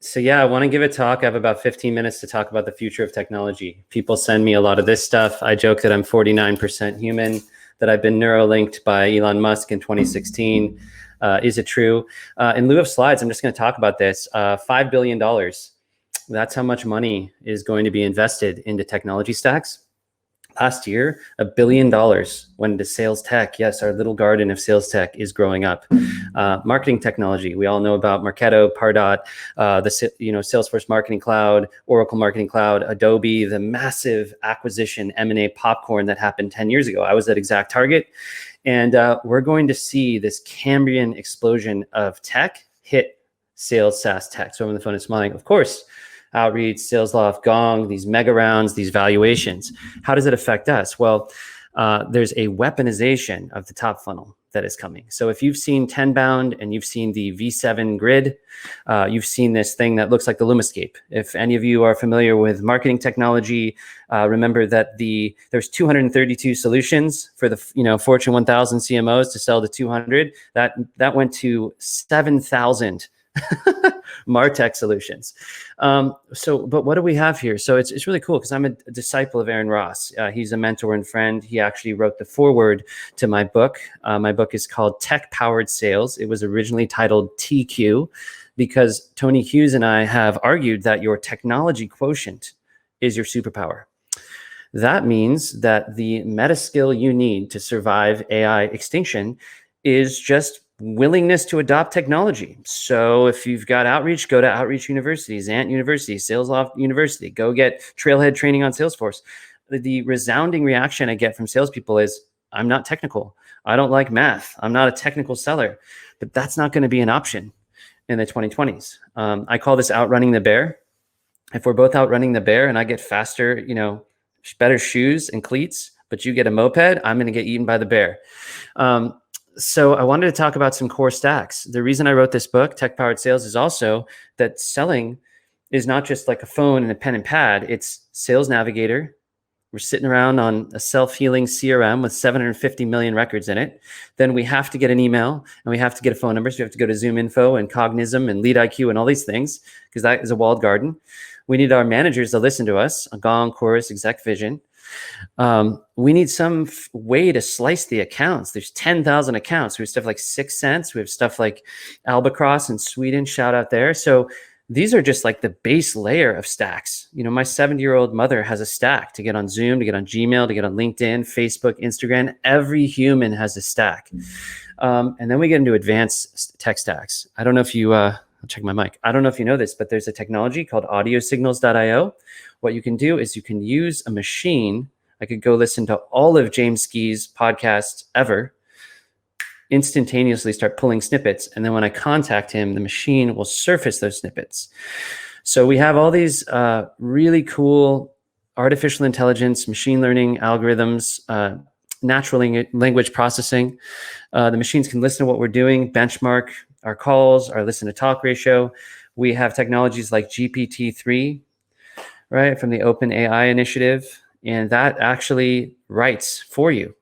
So yeah, I want to give a talk. I have about 15 minutes to talk about the future of technology. People send me a lot of this stuff. I joke that I'm 49% human, that I've been neurolinked by Elon Musk in 2016. Is it true? In lieu of slides, I'm just going to talk about this. $5 billion. That's how much money is going to be invested into technology stacks. Last year, $1 billion went into sales tech. Yes, our little garden of sales tech is growing up. Marketing technology. We all know about Marketo, Pardot, Salesforce Marketing Cloud, Oracle Marketing Cloud, Adobe, the massive acquisition M&A popcorn that happened 10 years ago. I was at Exact Target, and we're going to see this Cambrian explosion of tech hit sales SaaS tech. So I'm on the phone and smiling. Of course. Outreach, SalesLoft, Gong, these mega rounds, these valuations. How does it affect us? Well, there's a weaponization of the top funnel that is coming. So if you've seen Tenbound and you've seen the V7 grid, you've seen this thing that looks like the Lumascape. If any of you are familiar with marketing technology, remember that there's 232 solutions for the Fortune 1000 CMOs to sell to 200. That went to 7,000 MarTech solutions. But what do we have here? So it's really cool because I'm a disciple of Aaron Ross. He's a mentor and friend. He actually wrote the foreword to my book. My book is called Tech Powered Sales. It was originally titled TQ because Tony Hughes and I have argued that your technology quotient is your superpower. That means that the meta skill you need to survive AI extinction is just willingness to adopt technology. So if you've got outreach, go to Outreach University, Zant University, SalesLoft University, go get Trailhead training on Salesforce. The resounding reaction I get from salespeople is, I'm not technical. I don't like math. I'm not a technical seller. But that's not going to be an option in the 2020s. I call this outrunning the bear. If we're both outrunning the bear and I get faster, better shoes and cleats, but you get a moped, I'm going to get eaten by the bear. So I wanted to talk about some core stacks. The reason I wrote this book, Tech Powered Sales, is also that selling is not just like a phone and a pen and pad. It's Sales Navigator. We're sitting around on a self-healing CRM with 750 million records in it. Then we have to get an email and we have to get a phone number. So we have to go to ZoomInfo and Cognism and Lead IQ and all these things because that is a walled garden. We need our managers to listen to us, a Gong, Chorus, Exec Vision. We need some way to slice the accounts. There's 10,000 accounts. We have stuff like 6 Cents. We have stuff like Albacross in Sweden. Shout out there. So these are just like the base layer of stacks. My 70-year-old mother has a stack to get on Zoom, to get on Gmail, to get on LinkedIn, Facebook, Instagram. Every human has a stack. And then we get into advanced tech stacks. I don't know if you, I'll check my mic. I don't know if you know this, but there's a technology called audiosignals.io. What you can do is you can use a machine. I could go listen to all of James Ski's podcasts ever, instantaneously start pulling snippets. And then when I contact him, the machine will surface those snippets. So we have all these really cool artificial intelligence, machine learning algorithms, natural language processing. The machines can listen to what we're doing, benchmark our calls, our listen to talk ratio. We have technologies like GPT-3, right, from the OpenAI initiative, and that actually writes for you.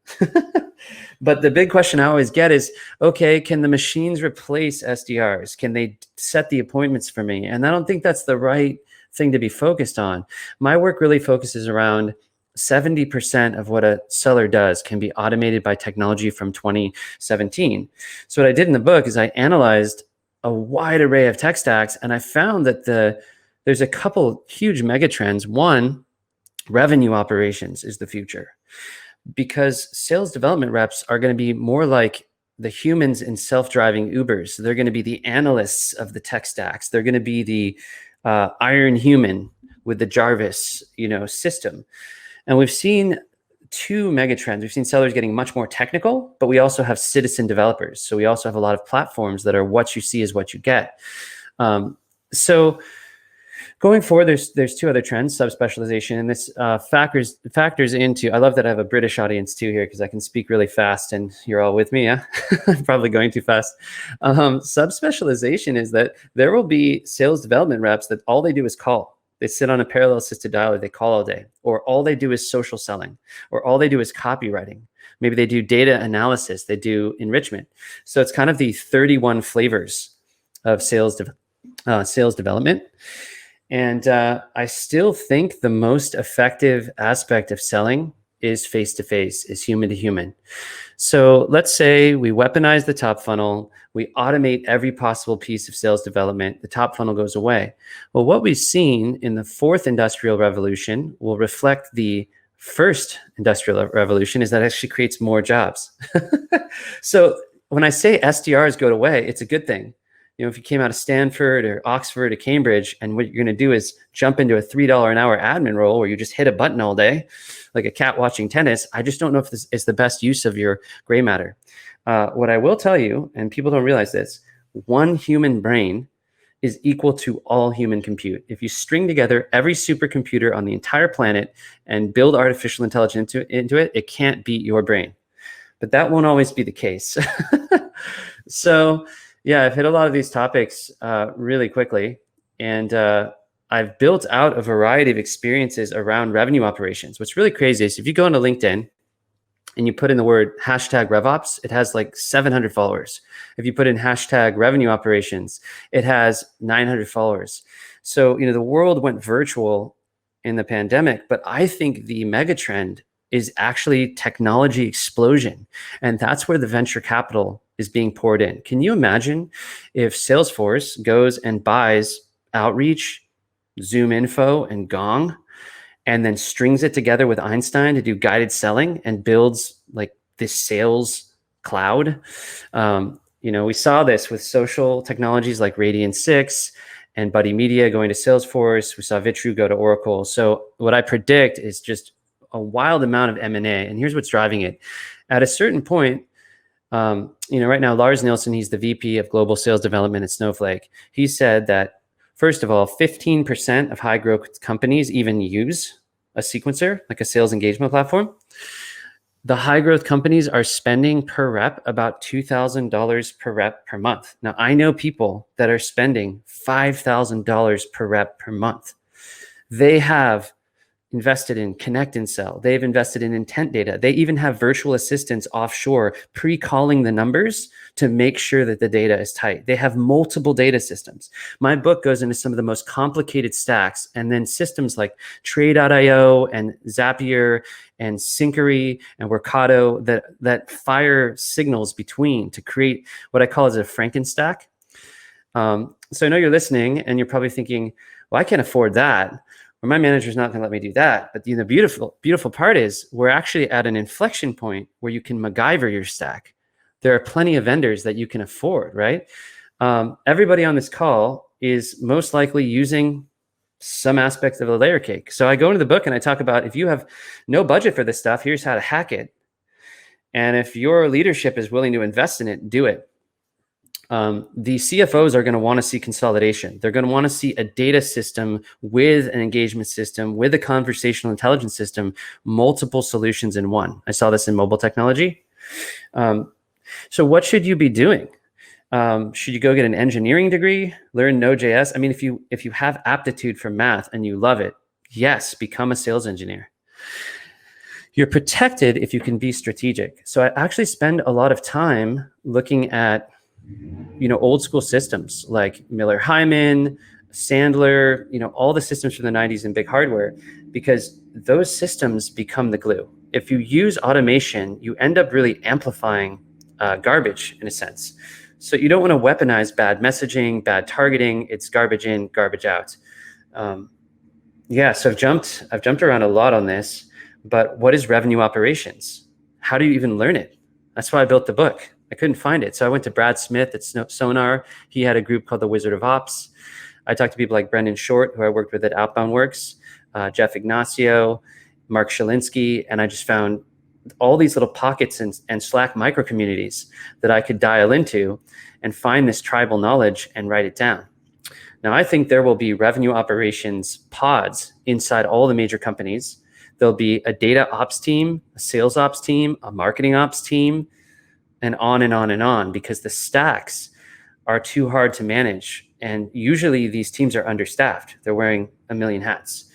But the big question I always get is, okay, can the machines replace SDRs? Can they set the appointments for me? And I don't think that's the right thing to be focused on. My work really focuses around 70% of what a seller does can be automated by technology from 2017. So what I did in the book is I analyzed a wide array of tech stacks, and I found that there's a couple huge mega trends. One, revenue operations is the future, because sales development reps are going to be more like the humans in self-driving Ubers. So they're going to be the analysts of the tech stacks. They're going to be the iron human with the Jarvis, system. And we've seen two mega trends. We've seen sellers getting much more technical, but we also have citizen developers. So we also have a lot of platforms that are what you see is what you get. So going forward, there's two other trends, subspecialization, and this factors into, I love that I have a British audience too here because I can speak really fast and you're all with me, yeah? I'm probably going too fast. Subspecialization is that there will be sales development reps that all they do is call. They sit on a parallel assisted dialer, they call all day, or all they do is social selling, or all they do is copywriting. Maybe they do data analysis, they do enrichment. So it's kind of the 31 flavors of sales sales development. And I still think the most effective aspect of selling is face-to-face, is human to human. So let's say we weaponize the top funnel, we automate every possible piece of sales development, the top funnel goes away. Well, what we've seen in the fourth industrial revolution will reflect the first industrial revolution, is that it actually creates more jobs. So when I say SDRs go away, it's a good thing. If you came out of Stanford or Oxford or Cambridge, and what you're going to do is jump into a $3 an hour admin role where you just hit a button all day, like a cat watching tennis, I just don't know if this is the best use of your gray matter. What I will tell you, and people don't realize this, one human brain is equal to all human compute. If you string together every supercomputer on the entire planet and build artificial intelligence into it, it can't beat your brain. But that won't always be the case. So yeah, I've hit a lot of these topics really quickly. And I've built out a variety of experiences around revenue operations. What's really crazy is if you go into LinkedIn and you put in the word #RevOps, it has like 700 followers. If you put in #revenue operations, it has 900 followers. So, the world went virtual in the pandemic, but I think the mega trend is actually technology explosion. And that's where the venture capital is being poured in. Can you imagine if Salesforce goes and buys Outreach, Zoom Info, and Gong, and then strings it together with Einstein to do guided selling and builds like this sales cloud? We saw this with social technologies like Radian6 and Buddy Media going to Salesforce. We saw Vitru go to Oracle. So what I predict is just a wild amount of M&A. And here's what's driving it. At a certain point, right now, Lars Nilsson, he's the VP of Global Sales Development at Snowflake. He said that, first of all, 15% of high growth companies even use a sequencer, like a sales engagement platform. The high growth companies are spending per rep about $2,000 per rep per month. Now, I know people that are spending $5,000 per rep per month. They have invested in Connect and Sell. They've invested in intent data. They even have virtual assistants offshore pre-calling the numbers to make sure that the data is tight. They have multiple data systems. My book goes into some of the most complicated stacks, and then systems like Trade.io and Zapier and Syncery and Workato that fire signals between to create what I call as a Frankenstack. So I know you're listening and you're probably thinking, well, I can't afford that. Or my manager's not going to let me do that. But the beautiful part is we're actually at an inflection point where you can MacGyver your stack. There are plenty of vendors that you can afford, right? Everybody on this call is most likely using some aspects of a layer cake. So I go into the book and I talk about, if you have no budget for this stuff, here's how to hack it. And if your leadership is willing to invest in it, do it. The CFOs are going to want to see consolidation. They're going to want to see a data system with an engagement system, with a conversational intelligence system, multiple solutions in one. I saw this in mobile technology. So what should you be doing? Should you go get an engineering degree, learn Node.js? I mean, if you have aptitude for math and you love it, yes, become a sales engineer. You're protected if you can be strategic. So I actually spend a lot of time looking at old school systems like Miller Hyman, Sandler, all the systems from the 90s in big hardware, because those systems become the glue. If you use automation, you end up really amplifying garbage in a sense. So you don't want to weaponize bad messaging, bad targeting. It's garbage in, garbage out. So I've jumped around a lot on this, but what is revenue operations? How do you even learn it? That's why I built the book. I couldn't find it. So I went to Brad Smith at Sonar. He had a group called the Wizard of Ops. I talked to people like Brendan Short, who I worked with at Outbound Works, Jeff Ignacio, Mark Shalinsky, and I just found all these little pockets and Slack micro communities that I could dial into and find this tribal knowledge and write it down. Now, I think there will be revenue operations pods inside all the major companies. There'll be a data ops team, a sales ops team, a marketing ops team, and on and on and on, because the stacks are too hard to manage. And usually these teams are understaffed. They're wearing a million hats.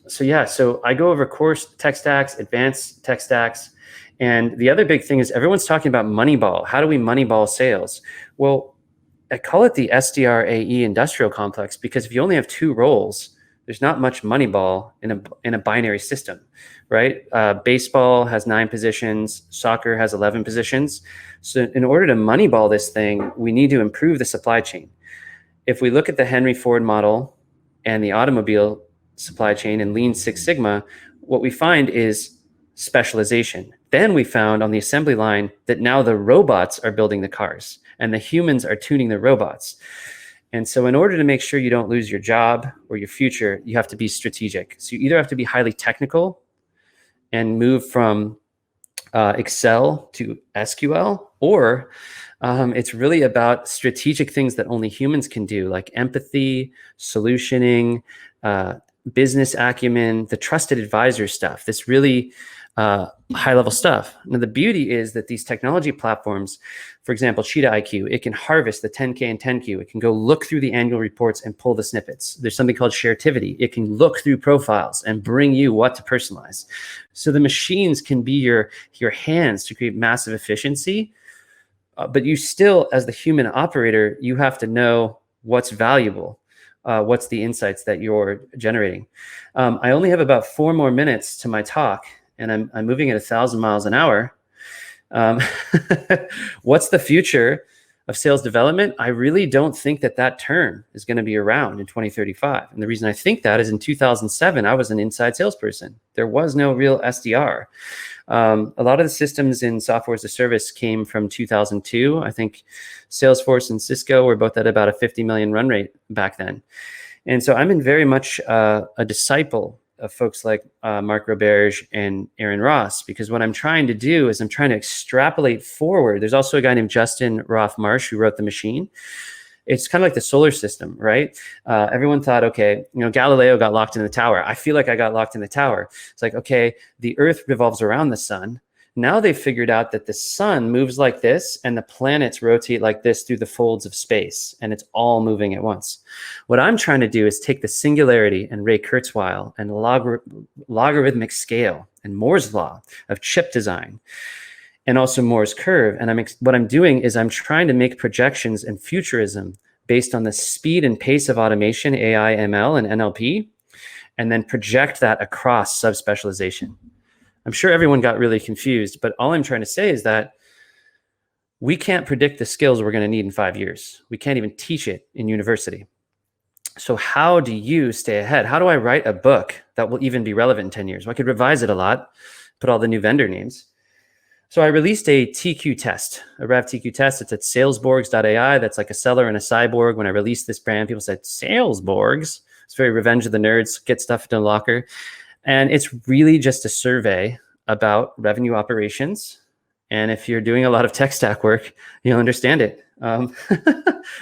So I go over core tech stacks, advanced tech stacks. And the other big thing is everyone's talking about Moneyball. How do we Moneyball sales? Well, I call it the SDRAE industrial complex, because if you only have two roles, there's not much Moneyball in a binary system, right? Baseball has 9 positions, soccer has 11 positions. So in order to Moneyball this thing, we need to improve the supply chain. If we look at the Henry Ford model and the automobile supply chain and Lean Six Sigma, what we find is specialization. Then we found on the assembly line that now the robots are building the cars and the humans are tuning the robots. And so in order to make sure you don't lose your job or your future, you have to be strategic. So you either have to be highly technical and move from Excel to SQL, or it's really about strategic things that only humans can do, like empathy, solutioning, business acumen, the trusted advisor stuff, this really high level stuff. Now, the beauty is that these technology platforms, for example, Cheetah IQ, it can harvest the 10K and 10Q. It can go look through the annual reports and pull the snippets. There's something called Sharetivity. It can look through profiles and bring you what to personalize. So the machines can be your hands to create massive efficiency. But you still, as the human operator, you have to know what's valuable. What's the insights that you're generating. I only have about 4 more minutes to my talk, and I'm moving at 1,000 miles an hour. What's the future of sales development? I really don't think that term is going to be around in 2035. And the reason I think that is in 2007, I was an inside salesperson. There was no real SDR. A lot of the systems in software as a service came from 2002. I think Salesforce and Cisco were both at about a 50 million run rate back then. And so I'm in very much a disciple of folks like Mark Roberge and Aaron Ross, because what I'm trying to do is I'm trying to extrapolate forward. There's also a guy named Justin Roth-Marsh who wrote The Machine. It's kind of like the solar system, right? Everyone thought, okay, Galileo got locked in the tower. I feel like I got locked in the tower. It's like, okay, the Earth revolves around the sun. Now they've figured out that the sun moves like this and the planets rotate like this through the folds of space, and it's all moving at once. What I'm trying to do is take the singularity and Ray Kurzweil and logarithmic scale and Moore's law of chip design, and also Moore's curve. And what I'm doing is I'm trying to make projections and futurism based on the speed and pace of automation, AI, ML, and NLP, and then project that across subspecialization. I'm sure everyone got really confused, but all I'm trying to say is that we can't predict the skills we're going to need in 5 years. We can't even teach it in university. So how do you stay ahead? How do I write a book that will even be relevant in 10 years? Well, I could revise it a lot, put all the new vendor names. So I released a TQ test, a Rev TQ test. It's at SalesBorgs.ai. That's like a seller and a cyborg. When I released this brand, people said, SalesBorgs? It's very Revenge of the Nerds, get stuff in a locker. And it's really just a survey about revenue operations. And if you're doing a lot of tech stack work, you'll understand it.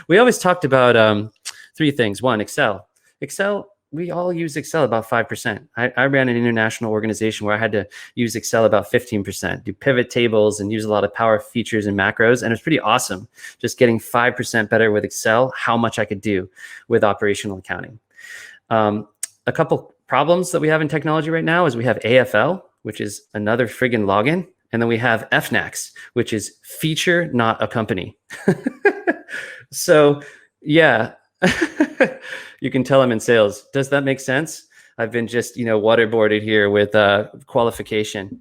We always talked about 3 things. 1, Excel. Excel, we all use Excel about 5%. I ran an international organization where I had to use Excel about 15%, do pivot tables and use a lot of power features and macros. And it was pretty awesome just getting 5% better with Excel, how much I could do with operational accounting. A couple problems that we have in technology right now is we have AFL, which is another friggin' login. And then we have FNACS, which is feature, not a company. So yeah, you can tell I'm in sales. Does that make sense? I've been just, waterboarded here with qualification.